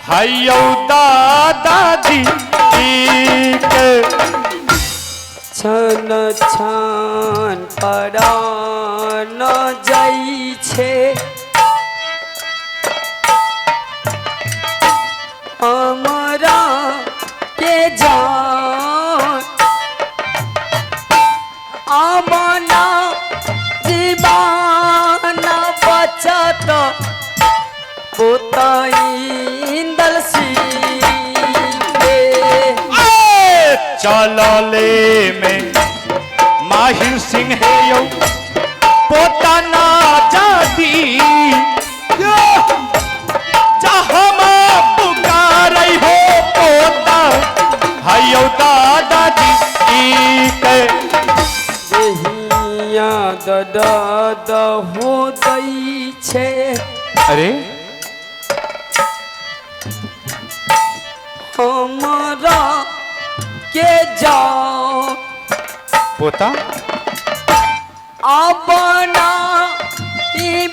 हायो दादाजी के छन छन परान जाइ छे हमरा के जान आमना जीवन बचत पोताइंदल चलले में माहिर सिंह है यो पोताना जाती जहमा पुकारई हो पोता हायो दादाजी के देहिया दद हो दई छे। अरे हमरा के जाओ पोता अपना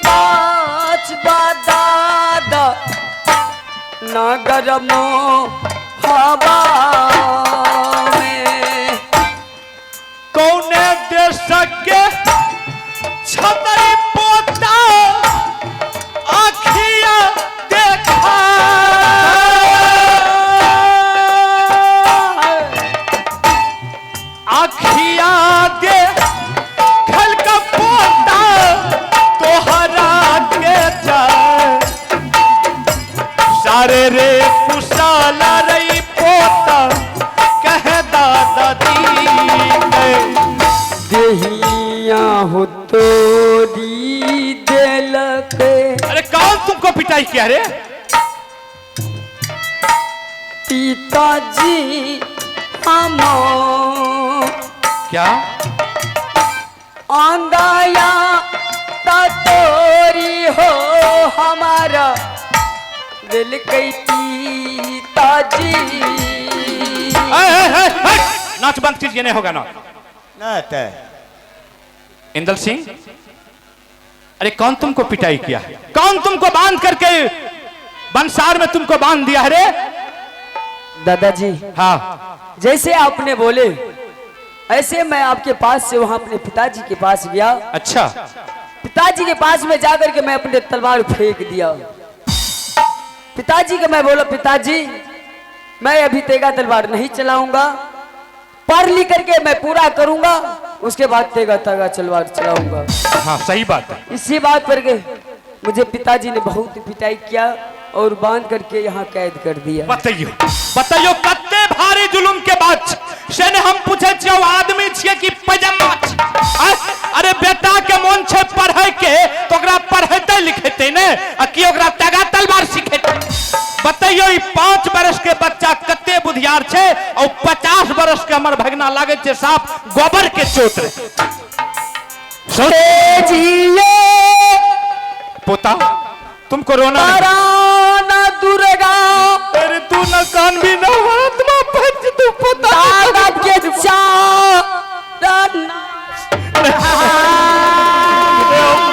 बाच बदाद नगर मो हवा में कौने देश के छतरी पोता आखिया देखा आखिया दे खल का पोता तोहरा के जाए सारे रे कुशाला रही पोता कह दादाजी देहिया हो तोरी दिल के। अरे कौन तुमको पिटाई किया रे? पिताजी हम क्या आंगाया तोरी हो हमारा दिल के पिताजी। नाच बंद कीजिए, नहीं होगा ना। इंदल सिंह, अरे कौन तुमको पिटाई किया है? कौन तुमको बांध करके बंसार में तुमको बांध दिया है रे? दादाजी हाँ, जैसे आपने बोले ऐसे मैं आपके पास से वहां अपने पिताजी के पास गया। अच्छा, पिताजी के पास में जाकर के मैं अपने तलवार फेंक दिया। पिताजी के मैं बोला, पिताजी मैं अभी तेगा तलवार नहीं चलाऊंगा, पढ़ लिख करके मैं पूरा करूंगा, उसके बाद तेगा तलवार चलाऊंगा। हाँ सही बात है। इसी बात पर के मुझे पिताजी ने बहुत पिटाई किया और बांध करके यहाँ कैद कर दिया। बताइयो बताइयो कत्ते भारी जुलुम के बाद से ने हम पूछे छियो आदमी छिए कि पैजामा। अरे बेटा के मन छे पढ़े के तो ओकरा पढ़ेते लिखेते ने आ कि ओकरा तेगा तलवार सिखेते। बताइयो ई 5 बरस के बच्चा कत्ते बुधियार छे और 50 बरस के हमर भगना लागे छे साफ गोबर के चोट रे। पोता तुमको रोना ना दुर्गा अरे तू न कान भी न आत्मा पंच तू पोता दादा के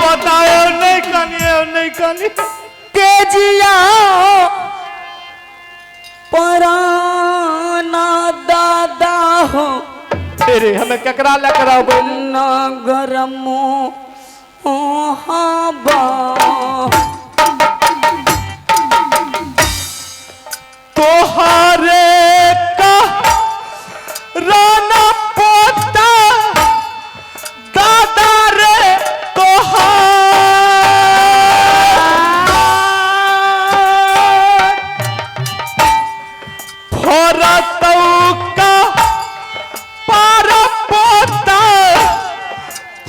बताओ नहीं कानी तेजिया पराना दादा हो तेरे हमें ककरा लकड़ा न गरमो हवा तोहारे का राना पोता दादा रे तोहार भरतौ का पार पोता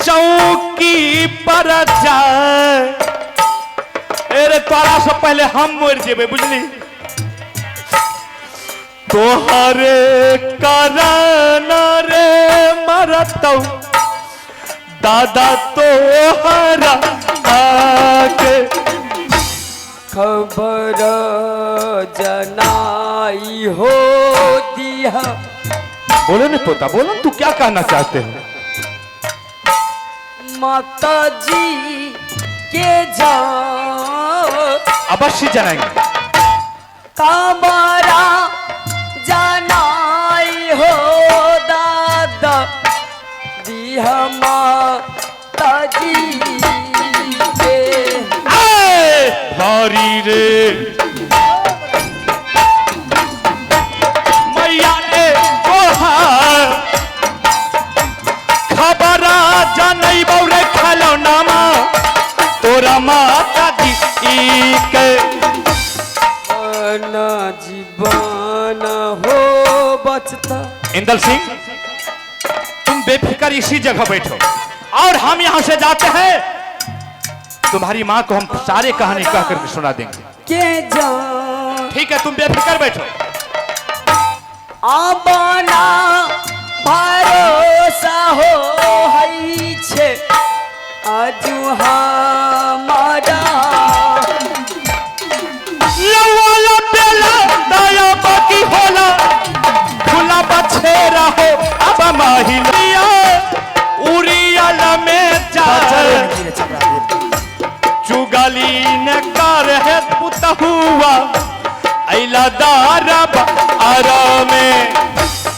चौकी पर जाए। अरे तोरा से पहले हम मर जेबे बुझली। तोहरे कारण रे मरतौ दादा तोहरा आके खबर जनाई हो दिया। बोलो नहीं पोता, बोलो तू क्या कहना चाहते हो? माता जी के जाओ अवश्य जनाएंगे। कामरा जनाई हो दादा दी हम ताजी के भारी रे मैया ने खबरा जानई बौरे खालो नामा तोरा माता दी के ना जीवन हो बचता। इंदल सिंह तुम बेफिक्र इसी जगह बैठो और हम यहां से जाते हैं। तुम्हारी माँ को हम सारे कहानी कह करके सुना देंगे। के जान ठीक है तुम बेफिक्र बैठो। आबाना भरोसा हो हई छे आजू हमारा लवाला बेला दया बाकी होला खुला बछेरा हो अब महिलिया उरिया में जा चुगली ने कर है पुतहुआ ऐला दारब आरामे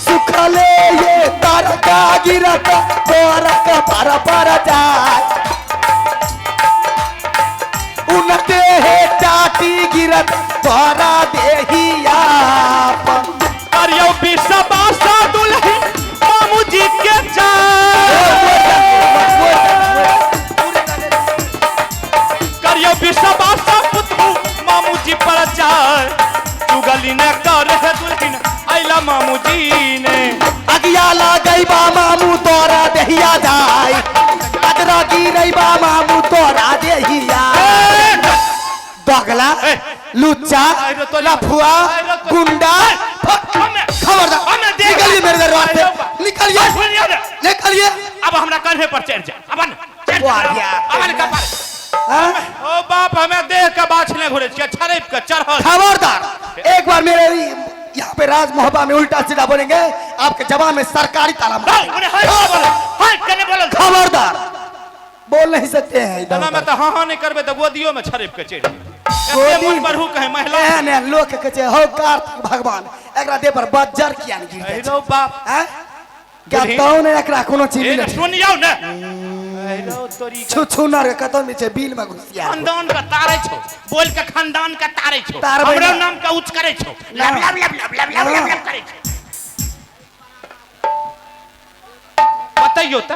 सुखले ये तारका गिरता तोरका पर पर जाए उनते है टाटी गिरत तोरा देहिया करियो बिसबासा दुल्ही मामू जी के जा करियो बिसबासा पुतहु मामू जी पर जाए चुगली ने कर है दुल्ही आइला मामू जी ने अगिया लागई बा मामू तोरा देहिया जाए अदरा गिरई बा मामू तोरा देहिया दोगला लुच्चा लफुआ गुंडा खबरदार निकलिए मेरे दरबार से निकलिए निकलिए। अब हमरा कंधे पर चढ़ जा ओ बाप हमें देख के बाछने घुरे छिए छरेप के चढ़ल। खबरदार एक बार मेरे यहाँ पे राज मोहब्बा में उल्टा सीधा बोलेंगे आपके जवान में सरकारी ताला मारेंगे। खबरदार बोल नहीं सकते हैं इधर मैं तो हाँ नहीं करबे तो गोदियों में छरेप के चढ़ गोदी बढ़ू कहे महिला ने लोग के कहे हो कार्तिक भगवान एकरा दे पर बज्जर किया नहीं गिर रो बाप हैं क्या तो ने एकरा कोनो चीज ए सुनियो न रो तोरी छु छु नर कतौ में छे बिल में घुसिया खानदान का तारे छो बोल के खानदान का तारे छो तारबे हमरो ना। नाम का उच्च करे छो लब लब लब लब लब लब लब लब करे छो। बताइयो तो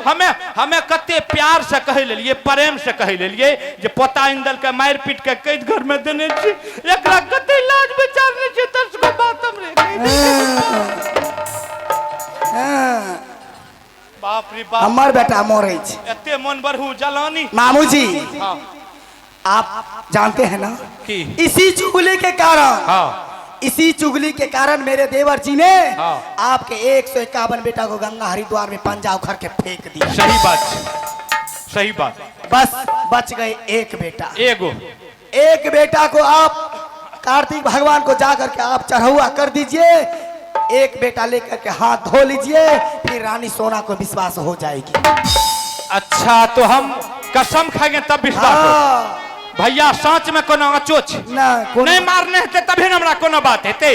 हमें कते प्यार से कह लेलिए प्रेम से कह लेलिए जे पोता इंदल के मार पीट के कैद घर में देने छी एकरा कते लाज विचार नहीं छै तस को बात हमरे बाप रे बाप हमर बेटा मरै छै एते मन बढ़ू जलानी मामू जी हां आप जानते हैं ना कि इसी चुगली के कारण हां इसी चुगली के कारण मेरे देवर जी ने हाँ। आपके 151 बेटा को गंगा हरिद्वार में पंजा उखड़ के फेंक दिया। सही बात सही बात बस बच गए एक बेटा। एगो एक बेटा को आप कार्तिक भगवान को जाकर के आप चढ़ौआ कर दीजिए एक बेटा लेकर के हाथ धो लीजिए फिर रानी सोना को विश्वास हो जाएगी। अच्छा तो हम कसम खाएंगे तब विश्वास हाँ। भैया सांच में कोनो आचो छ ना नहीं मारने हेते तभी न हमरा कोनो बात हेते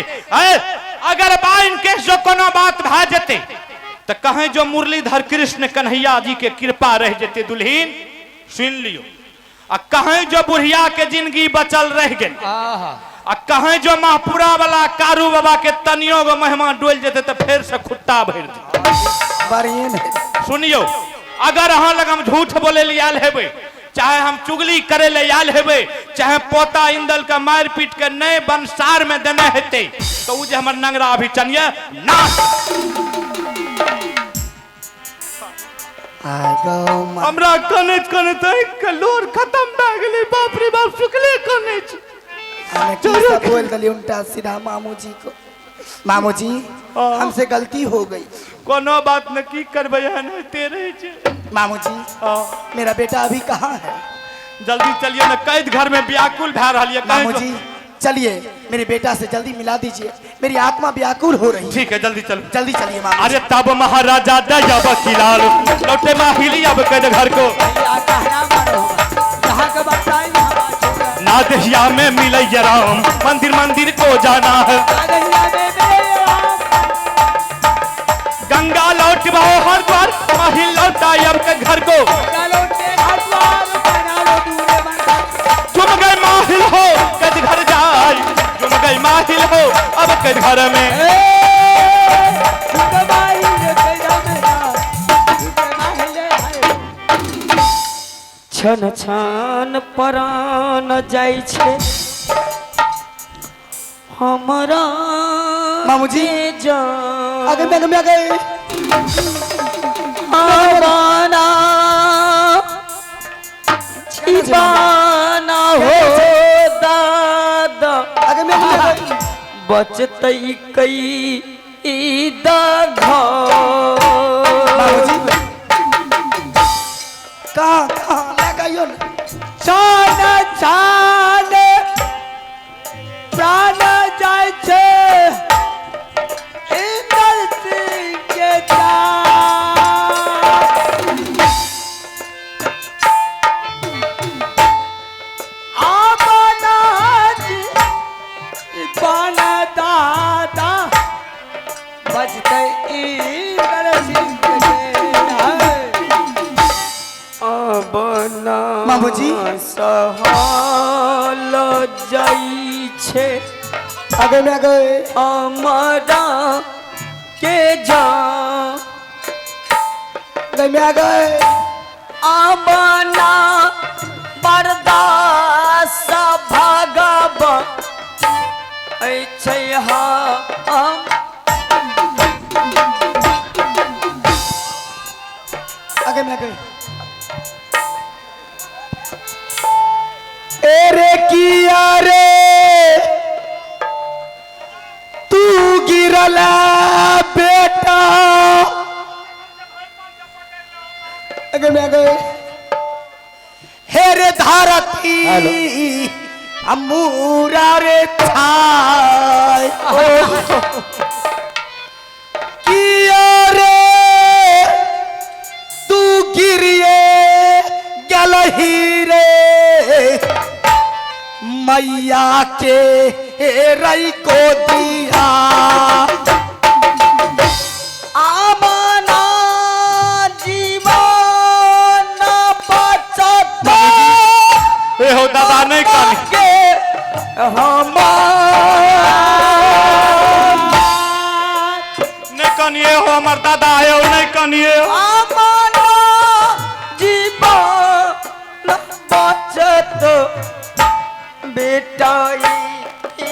अगर बाइन के जो कोनो बात भा जेते तो कहें जो मुरलीधर कृष्ण कन्हैया जी के कृपा रह जेते दुल्हीन सुन लियो आ कहें जो बुढ़िया के जिंदगी बचल रह गेल आ कहें जो महापुरा वाला कारू बाबा के तनियो गो मेहमान डोल जेते तो फिर से खुट्टा भर जेते बढ़िया सुनियो अगर अहाँ लग हम झूठ बोले लियाल हेबे चाहे हम चुगली करे ले आयल हेबे चाहे पोता इंदल का मार पीट के नए बंसार में देने हेते तो उ जे हमर नंगरा अभी चनिए ना हमरा कने कने तक कलोर खत्म भ गेलै बाप रे बाप सुकले कने छी मैं बोल दली उल्टा सीधा मामू जी को मामू जी हमसे गलती हो गई कोनो बात न की करबे हन तेरे छे मामू जी मेरा बेटा अभी कहाँ है जल्दी चलिए न कैद घर में व्याकुल भ रहलिए मामू जी चलिए मेरे बेटा से जल्दी मिला दीजिए मेरी आत्मा व्याकुल हो रही। ठीक है जल्दी चलो जल्दी चलिए मामू। अरे तब महाराजा दया वकीलाल लौटे माहिली अब कैद घर को दहिया में मिले राम, मंदिर मंदिर को जाना है। गंगा लौट बहो हर द्वार, माहिल लौटा अब के घर को। तुम गए माहिल हो कद घर जाए, तुम गए माहिल हो अब के घर में। छन छन परान जाइ छे हमरा मामूजी जान आगे में आगे आवाना दीवाना हो दादा आगे में आगे बचतई कई दाघ बाबूजी कहाँ लगाइयो ना छान छान प्राण जाइ छे इंद्र सिंह के जान आमना जी बन दादा बजते इंद्र सिंह के जान बना बाबूजी सहल जाइ छे आगे में आगे हमरा के जान आगे में आगे आमना बर्दाश्त भगब छै हम आगे में आगे एरे किया रे तू गिरला बेटा आगे में आगे हेरे धरती अमूरा रे छाय किया रे तू गिरिए गलही रे मैया के रई को दिया आमना जीवन बचत ए हो दादा नहीं काली के नहीं कनिए हो हमार दादा आयो नहीं कनिए हो। आमना जीवन बचत बेटा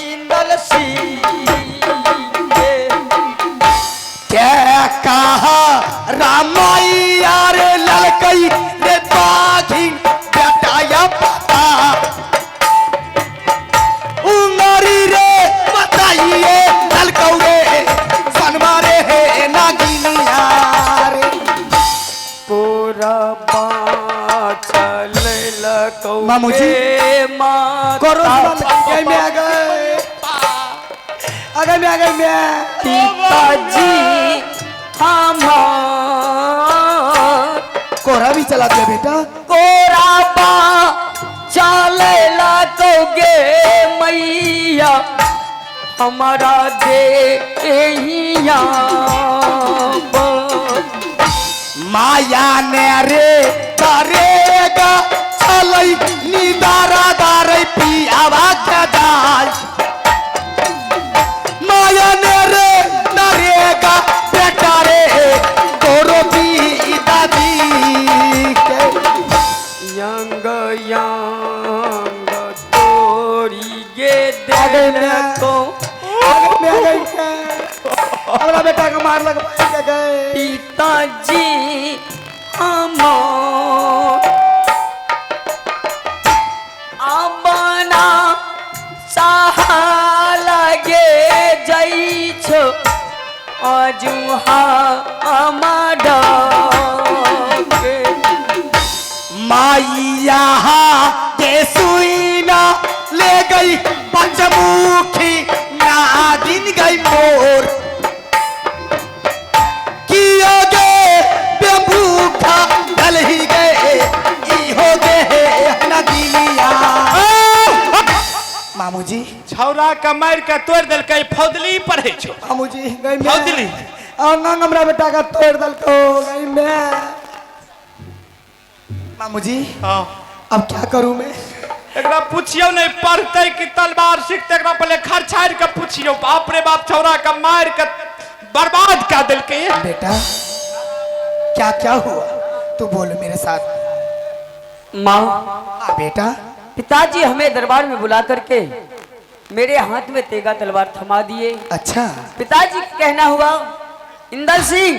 इंदल सिंह के क्या कहा रामैया रे ललकई रे बाघिन बेटाया पता उंगरी रे बताइए ललकौ रे सनमारे है नागिनिया रे कोरबा चल कौ मामूजी, करो आगे में आगे आगे में आगे में पिताजी हमार कोरा भी चला दिया बेटा कोराबा चले लगोगे मैया हमारा दे माया ने रे करेगा चलई निदारा दारे पियावा के दाल माया ने रे नरेगा बेटा रे तोरो भी दादी के यंग यंग तोरी गे आगे देन में को आगे में आगे अपना बेटा को मार लग गए पिताजी हमार अपना सहालगे जाइ छो अजुहा हमारा के माइया के सुईना ले गई पंचमुखी नागिन गई मोर किया गे बेभूखा डल ही गए ई हो गए नदिया छौरा के मार के तोड़ दिल के फौदली पढ़े छो मामूजी गई में फौदली अंग हमरा बेटा का तोड़ दल को गई में मामूजी हां अब क्या करूं मैं एकरा पूछियो नहीं पढ़ते कि तलवार सीखते एकरा पहले घर छाड़ के पूछियो बाप रे बाप छौरा के मार के बर्बाद कर दिल के बेटा क्या क्या हुआ तू बोल मेरे साथ माँ बेटा पिताजी हमें दरबार में बुला करके मेरे हाथ में तेगा तलवार थमा दिए। अच्छा पिताजी का कहना हुआ इंदल सिंह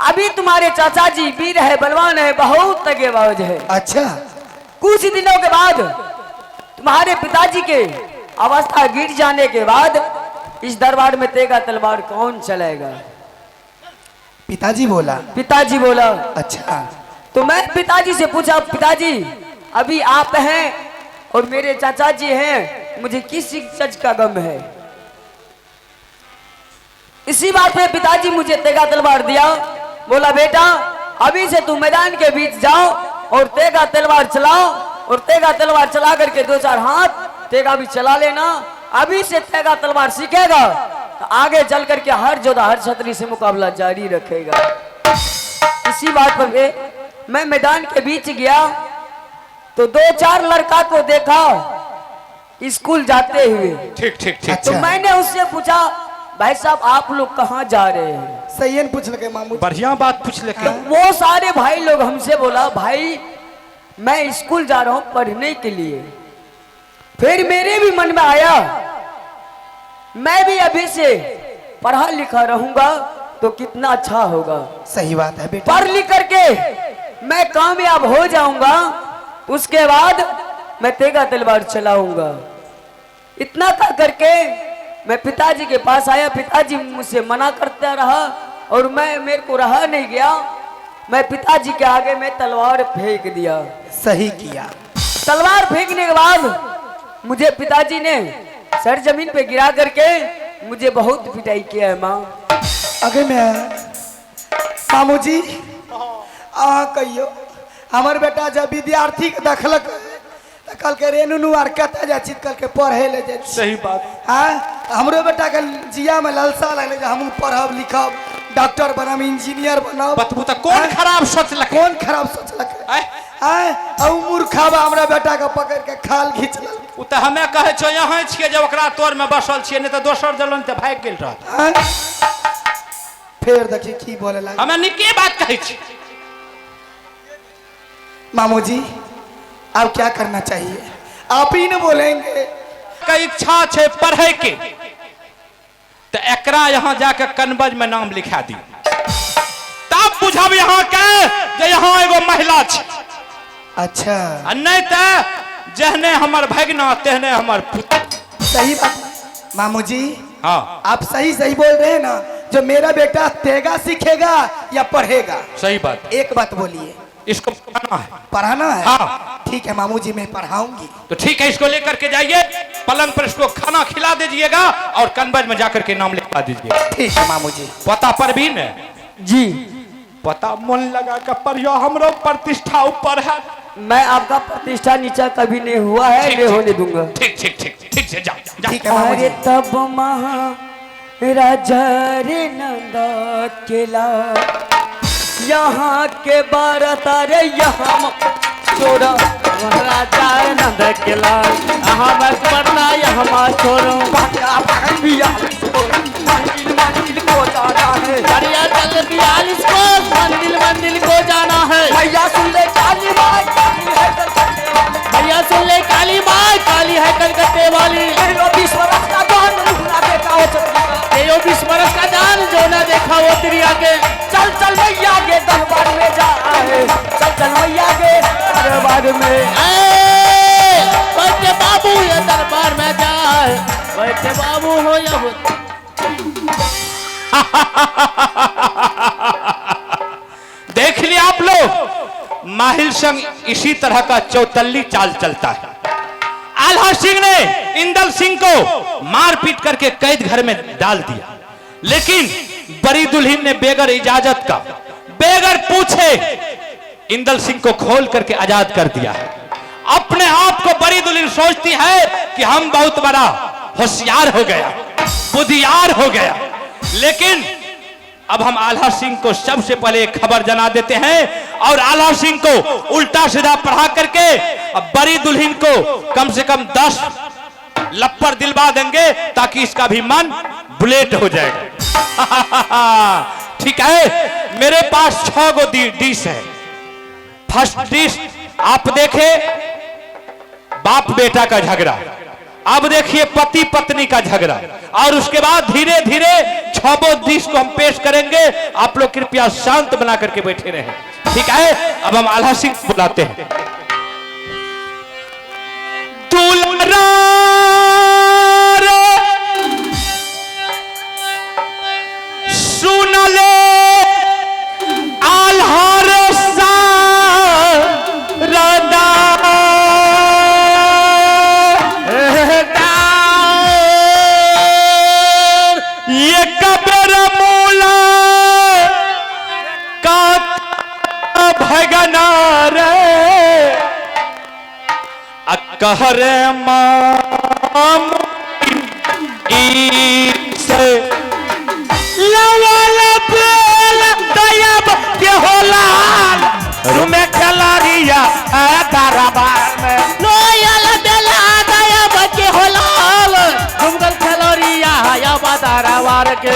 अभी तुम्हारे चाचा जी वीर है बलवान है बहुत तगेबाज है। अच्छा कुछ दिनों के बाद तुम्हारे पिताजी के अवस्था गिर जाने के बाद इस दरबार में तेगा तलवार कौन चलाएगा? पिताजी बोला पिताजी बोला। अच्छा तो मैं पिताजी से पूछा पिताजी अभी आप हैं और मेरे चाचा जी हैं, मुझे किस चीज का गम है? इसी बात पे पिताजी मुझे तेगा तलवार दिया। बोला बेटा अभी से तुम मैदान के बीच जाओ और तेगा तलवार चलाओ और तेगा तलवार चला करके 2-4 हाथ तेगा भी चला लेना। अभी से तेगा तलवार सीखेगा तो आगे चल करके हर जोधा हर छतरी से मुकाबला जारी रखेगा। इसी बात पर मैं मैदान के बीच गया तो 2-4 लड़का को देखा स्कूल जाते हुए। ठीक ठीक ठीक तो मैंने उससे पूछा भाई साहब आप लोग कहाँ जा रहे हैं? सही है पूछ लगे मामू बढ़िया बात पूछ ले तो वो सारे भाई लोग हमसे बोला भाई मैं स्कूल जा रहा हूँ पढ़ने के लिए। फिर मेरे भी मन में आया मैं भी अभी से पढ़ा लिखा रहूंगा तो कितना अच्छा होगा। सही बात है बेटा पढ़ लिख करके मैं कामयाब हो जाऊंगा उसके बाद मैं तेगा तलवार चलाऊंगा। इतना कर करके मैं पिताजी के पास आया। पिताजी मुझसे मना करता रहा और मेरे को रहा नहीं गया। मैं पिताजी के आगे में तलवार फेंक दिया। सही किया। तलवार फेंकने के बाद मुझे पिताजी ने सर जमीन पे गिरा करके मुझे बहुत पिटाई किया है माँ। अगे मैं मामू जी कहियो हमार बेटा जब विद्यार्थी के दखलक तो कल के रेनू आर कहता जा चित कल के पढ़े ले जाए। सही बात हाँ हमरो बेटा के जिया में लालसा लगले हम पढ़ब लिखब डॉक्टर बनब इंजीनियर बनब। बतबू तो कौन खराब सोचलक कौन खराब सोचलक आय मूर्खाबा हमरा बेटा के पकड़ के खाल घींच लेलक। उ त हमें कहे छो यहाँ छिए जब ओकरा तोर में बसल छिए नहीं तो दोसर जलन ते भाग गेल रहत। फिर देखिए की बोले लगा हमें निके बात कहे छी। मामू जी अब क्या करना चाहिए आप ही न बोलेंगे। का इच्छा छे पढ़े के तो एकरा यहाँ जाके कन्वज में नाम लिखा दी तब बुझब यहाँ के जे यहाँ एगो महिला छे। अच्छा नहीं तो जहने हमर भगना तेहने हमर पुत्र। सही बात मामू जी हाँ आप सही सही बोल रहे हैं ना। जो मेरा बेटा तेगा सीखेगा या पढ़ेगा? सही बात। एक बात बोलिए इसको पढ़ाना है। पढ़ाना है? हाँ ठीक है मामू जी मैं पढ़ाऊंगी। तो ठीक है इसको लेकर के जाइए पलंग पर इसको खाना खिला दीजिएगा और कन्वज में जाकर के नाम लिखवा दीजिएगा। ठीक है मामू जी। पता पर भी न जी पता मन लगा कर पढ़ियो हमरो प्रतिष्ठा ऊपर है। मैं आपका प्रतिष्ठा नीचा कभी नहीं हुआ है नहीं होने दूंगा। ठीक ठीक ठीक ठीक से जा ठीक है मामू जी। अरे तब महाराजा रे नंदा केला यहाँ के बारह तारे यहाँ छोड़ा महाराजा नंद केला यहाँ मैं पढ़ना यहाँ छोड़ो बढ़िया चल 42 को मंदिर को जाना है। भैया सुन ले काली माँ भैया सुन ले काली माँ काली है कलकत्ते वाली। 20 वर्ष का जान जो न देखा वो तेरी आगे। चल चल भैया के दरबार में जा चल चल भैया के दरबार में बैठे बाबू ये दरबार में जाए बैठे बाबू हो या देख लिया आप लोग माहिर संग इसी तरह का चौतल्ली चाल चलता है। आल्हा सिंह ने इंदल सिंह को मारपीट करके कैद घर में डाल दिया लेकिन बड़ी दुल्हन ने बेगर इजाजत का बेगर पूछे इंदल सिंह को खोल करके आजाद कर दिया है अपने आप को बड़ी दुल्हन सोचती है कि हम बहुत बड़ा होशियार हो गया, बुद्धियार हो गया। लेकिन अब हम आल्हा सिंह को सबसे पहले एक खबर जना देते हैं और आल्हा सिंह को उल्टा सीधा पढ़ा करके अब बड़ी दुल्हन को कम से कम 10 लप्पर दिलवा देंगे ताकि इसका भी मन बुलेट हो जाएगा। ठीक है, मेरे पास 6 गो डिश है। फर्स्ट डिश आप देखे बाप बेटा का झगड़ा, अब देखिए पति पत्नी का झगड़ा, और उसके बाद धीरे धीरे 6 डिश को हम पेश करेंगे। आप लोग कृपया शांत बना करके बैठे रहें। ठीक है, अब हम आल्हा सिंह बुलाते हैं। दुलरा सुन ले आल्हार ये कबर मूला का भगना रे अकहर माम से लवल बेल दयब के होलाल रुमे खलारिया दरबार में लोयल बेला दयब के होलाल रुमगल खलोरिया या दरबार के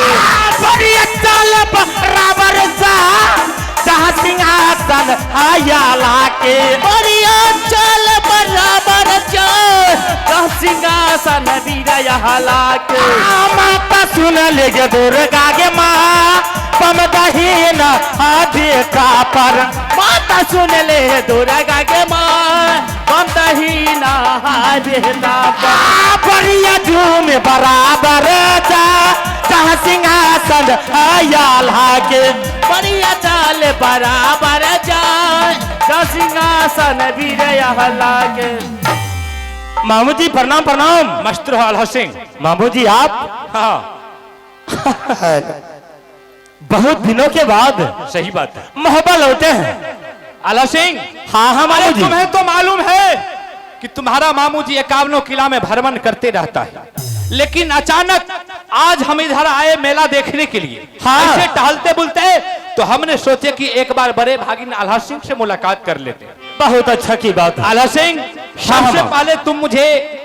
बड़ी चल बराबर सा जहाँ सिंहासन आयाला के बढ़िया चल बराबर चल सिंहासन बीरा हला के माता सुन ले दुर्गा के माँ पम दहीन बेटा पर माता सुन ले दुर्गा के माँ हम दहीना बेटा बढ़िया झूम बराबर जा जहाँ सिंहासन आयाला के बढ़िया चाल बराबर जाए सिंहासन बीरा हला के। मामू जी प्रणाम प्रणाम। मस्त रहो आल्हा सिंह। मामू जी आप? हाँ बहुत दिनों के बाद। सही बात है, मोहब्बत लौटे हैं आल्हा सिंह। हाँ हाँ मामू जी। तुम्हें तो मालूम है कि तुम्हारा मामू जी 51 किला में भ्रमण करते रहता है, लेकिन अचानक आज हम इधर आए मेला देखने के लिए। हाँ। ऐसे टहलते बुलते तो हमने सोचे कि एक बार बड़े भागिन आल्हा सिंह से मुलाकात कर लेते। बहुत अच्छा की बात। आल्हा सिंह सबसे पहले तुम मुझे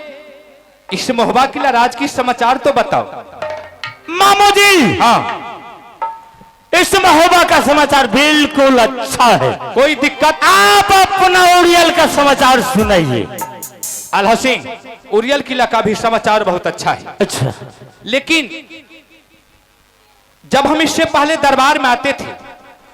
इस मोहब्बा किला राज की समाचार तो बताओ। मामू जी हाँ, इस महोबा का समाचार बिल्कुल अच्छा है, कोई दिक्कत। आप अपना उड़ियल का समाचार सुनाइए। आल्हा सिंह, उड़ियल किला का भी समाचार बहुत अच्छा है। अच्छा, लेकिन जब हम इससे पहले दरबार में आते थे,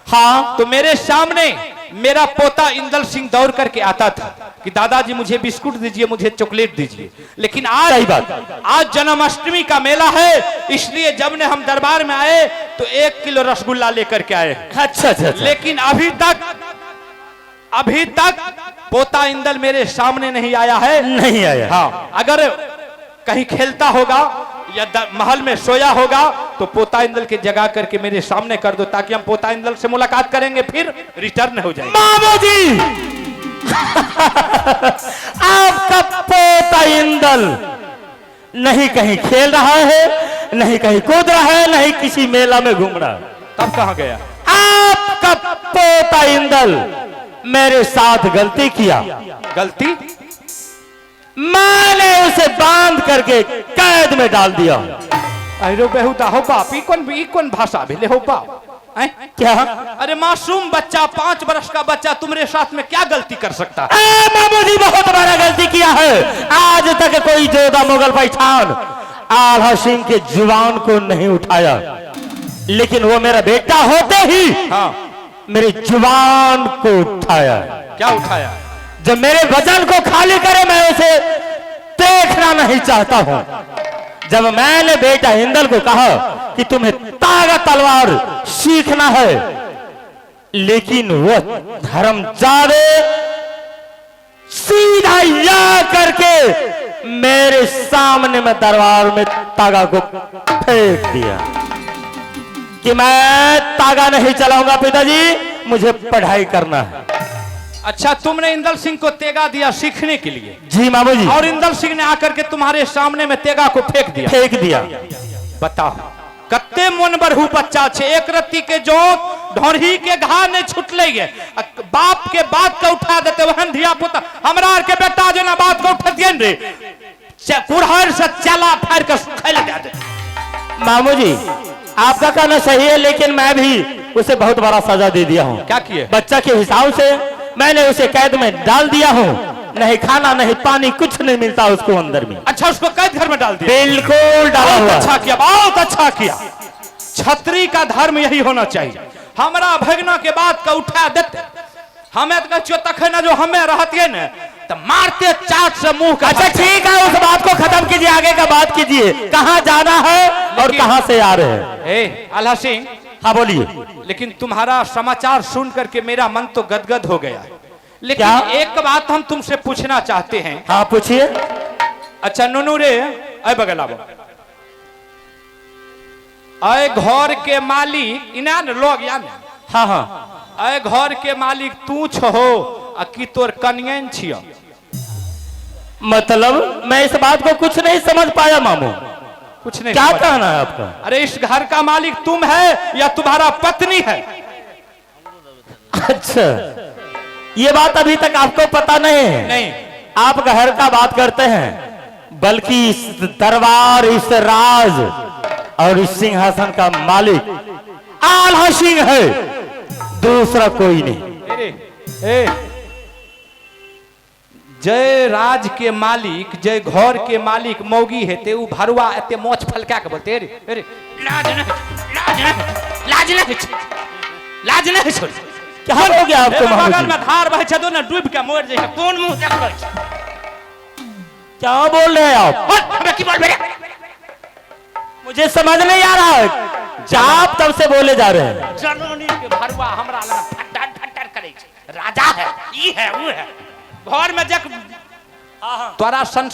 हाँ, तो मेरे सामने मेरा पोता इंदल सिंह दौड़ करके आता था कि दादाजी मुझे बिस्कुट दीजिए, मुझे चॉकलेट दीजिए। लेकिन आज सही बात, आज जन्माष्टमी का मेला है, इसलिए जब ने हम दरबार में आए तो 1 किलो रसगुल्ला लेकर के आए। अच्छा अच्छा। लेकिन अभी तक पोता इंदल मेरे सामने नहीं आया है। नहीं आया। हाँ, अगर कहीं खेलता होगा या महल में सोया होगा तो पोता इंदल के जगा करके मेरे सामने कर दो, ताकि हम पोता इंदल से मुलाकात करेंगे, फिर रिटर्न हो जाए। मामू जी आपका पोता इंदल नहीं कहीं खेल रहा है, नहीं कहीं कूद रहा है, नहीं किसी मेला में घूम रहा। तब कहाँ गया? आपका पोता इंदल मेरे साथ गलती किया। गलती? मैंने उसे बांध करके कैद में डाल दिया। अरे बेहुदा हो बाप, ई कौन भाषा भेले हो बाप? क्या? अरे मासूम बच्चा, 5 वर्ष का बच्चा तुम्हारे साथ में क्या गलती कर सकता है? मामू जी बहुत बड़ा गलती किया है। आज तक कोई जोधा मुगल पहचान आल्हा सिंह के जुबान को नहीं उठाया, लेकिन वो मेरा बेटा होते ही हाँ, मेरी जुबान को उठाया। क्या उठाया? जब मेरे वजन को खाली करे मैं उसे देखना नहीं चाहता हूं। जब मैंने बेटा इंदल को कहा कि तुम्हें तागा तलवार सीखना है, लेकिन वो धर्मजादे सीधा या करके मेरे सामने में दरबार में तागा को फेंक दिया कि मैं तागा नहीं चलाऊंगा पिताजी, मुझे पढ़ाई करना है। अच्छा, तुमने इंदल सिंह को तेगा दिया सीखने के लिए, जी मामू जी, और इंदल सिंह ने आकर के तुम्हारे सामने में तेगा को फेंक दिया। फेंक दिया। बताओ कत्ते मन बरहू बच्चा छे, एक रत्ती के जो ढोरही के घा ने छुटले गे, बाप के बात का उठा देते वहन धिया पुता हमरा आर के बेटा जना बात को उठा दियन रे, कुड़हर से चला फाड़ के सुखैले दे दे। मामू जी आपका कहना सही है, लेकिन मैं भी उसे बहुत बड़ा सजा दे दिया हूँ। क्या किए? बच्चा के हिसाब से मैंने उसे कैद में डाल दिया हूँ। नहीं खाना नहीं पानी कुछ नहीं मिलता उसको अंदर में। अच्छा, उसको कैद घर में डाल दिया? बिल्कुल डाला बहुत हुआ। अच्छा किया, बहुत अच्छा किया। छतरी का धर्म यही होना चाहिए। हमारा भगना के बात का उठा देते, हमें तो तखना जो हमें रहती न तो मारते चाट से मुंह का। अच्छा ठीक है, उस बात को खत्म कीजिए, आगे का बात कीजिए। कहाँ जाना है और कहाँ से आ रहे हैं? ए आल्हा सिंह, हाँ बोलिए। लेकिन तुम्हारा समाचार सुन करके मेरा मन तो गदगद हो गया। लेकिन क्या? एक बात हम तुमसे पूछना चाहते हैं। हाँ पूछिए। अच्छा नूनू रे, अय बगल आवो। अय घर के मालिक इना न लोग या न? हाँ हाँ। अय घर के मालिक तू छहो आ कि तोर कन्यन छियो? मतलब मैं इस बात को कुछ नहीं समझ पाया मामू। कुछ नहीं क्या समझ। कहना है आपका? अरे इस घर का मालिक तुम है या तुम्हारा पत्नी है? अच्छा, ये बात अभी तक आपको पता नहीं है? नहीं। आप घर का बात करते हैं, बल्कि इस दरबार, इस राज और इस सिंहासन का मालिक आल्हा सिंह है, दूसरा कोई नहीं। ए, जय राज के मालिक, जय घर के मालिक मौगी है ते उ भरुआ एते मोछ फलका के बोलते रे। अरे लाज नहीं छोड़। क्या हो गया आपको मामू बगल जी? में धार बहे छ दो ना डूब के मोर जइहे। कौन मुंह देखबै? क्या बोल रहे हैं आप? हमें की बोल बे? मुझे समझ नहीं आ रहा है। आप तब से बोले जा रहे हैं। जननी के भरुआ हमरा लगा फट्टर फट्टर करे छै। राजा है, ई है, ऊ है। घर में जब तोरा सन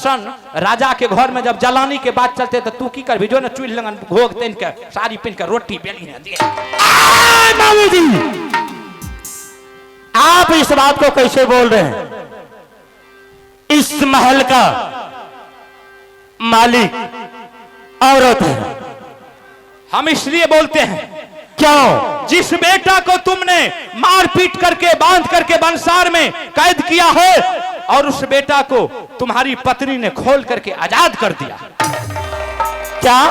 राजा के घर में जब जलानी के बात चलते तो तू की करबी? जो ना चूल्ह लगन घोग तन के साड़ी पहन के रोटी बेली है दे। मामू जी आप इस बात को कैसे बोल रहे हैं? इस महल का मालिक औरत है। हम इसलिए बोलते हैं, क्यों? जिस बेटा को तुमने मार पीट करके बांध करके बंसार में कैद किया है और उस बेटा को तुम्हारी पत्नी ने खोल करके आजाद कर दिया। क्या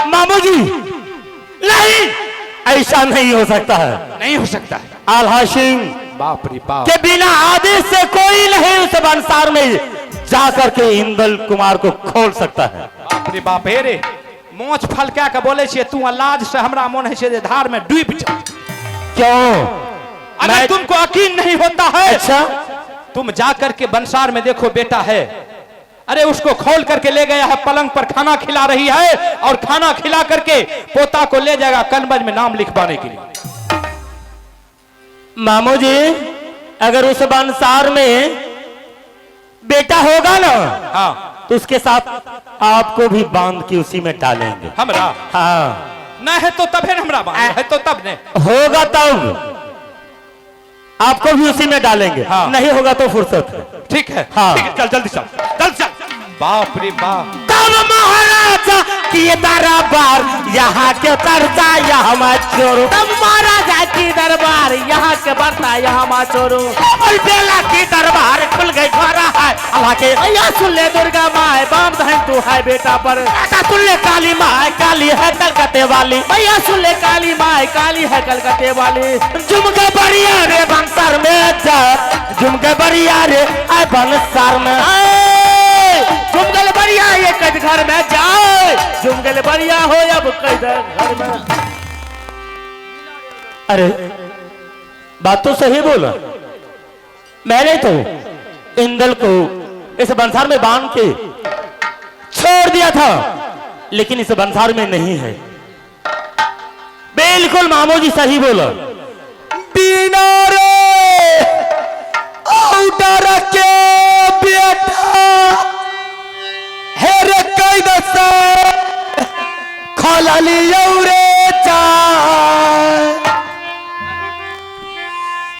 मामू जी? नहीं, ऐसा नहीं हो सकता है। नहीं हो सकता है। आल्हा सिंह बाप रे बाप के बिना आदेश से कोई नहीं उस बंसार में जाकर के इंदल कुमार को खोल सकता है। बाप रे बाप। हे रे मोछ फलका के बोले छे तू, लाज से हमरा मन है छे जे धार में डूब जा। क्यों? अगर तुमको यकीन नहीं होता है, अच्छा तुम जाकर के बंसार में देखो, बेटा है। अरे उसको खोल करके ले गया है, पलंग पर खाना खिला रही है और खाना खिला करके पोता को ले जाएगा कनबज में नाम लिखवाने के लिए। मामू जी अगर उस बंसार में बेटा होगा ना, हाँ, तो उसके साथ आपको भी बांध के उसी में डालेंगे। हमरा हाँ, न है तो तब है, हमरा बांध है तो तब ने होगा तब आपको भी उसी में डालेंगे। हाँ। नहीं होगा तो फुर्सत है। ठीक है। हाँ। ठीक है, चल जल्दी चल, चल चल। बाप रे बाप। तब महाराजा की दरबार यहाँ के चर्चा यहाँ मत छोड़ो। तब महाराजा की दरबार यहाँ के बरता यहाँ मत छोड़ो। और बेला की दरबार खुल गई घोड़ा है अल्लाह के। भैया सुन ले दुर्गा माँ बाम धन तू है बेटा पर। ऐसा सुन ले काली माँ काली है कलकत्ते वाली। भैया सुन ले काली माँ काली है कलकत्ते वाली। झुमके बढ़िया रे बंसार में जा, झुमके बढ़िया रे आए बंसार में। झुमगल बढ़िया ये कद घर में जाओ, झुमगल बढ़िया हो अब कद घर में। अरे बात तो सही बोला। मैंने तो इंदल को इस बंसार में बांध के छोड़ दिया था, लेकिन इस बंसार में नहीं है। बिल्कुल मामू जी सही बोला। बिना रे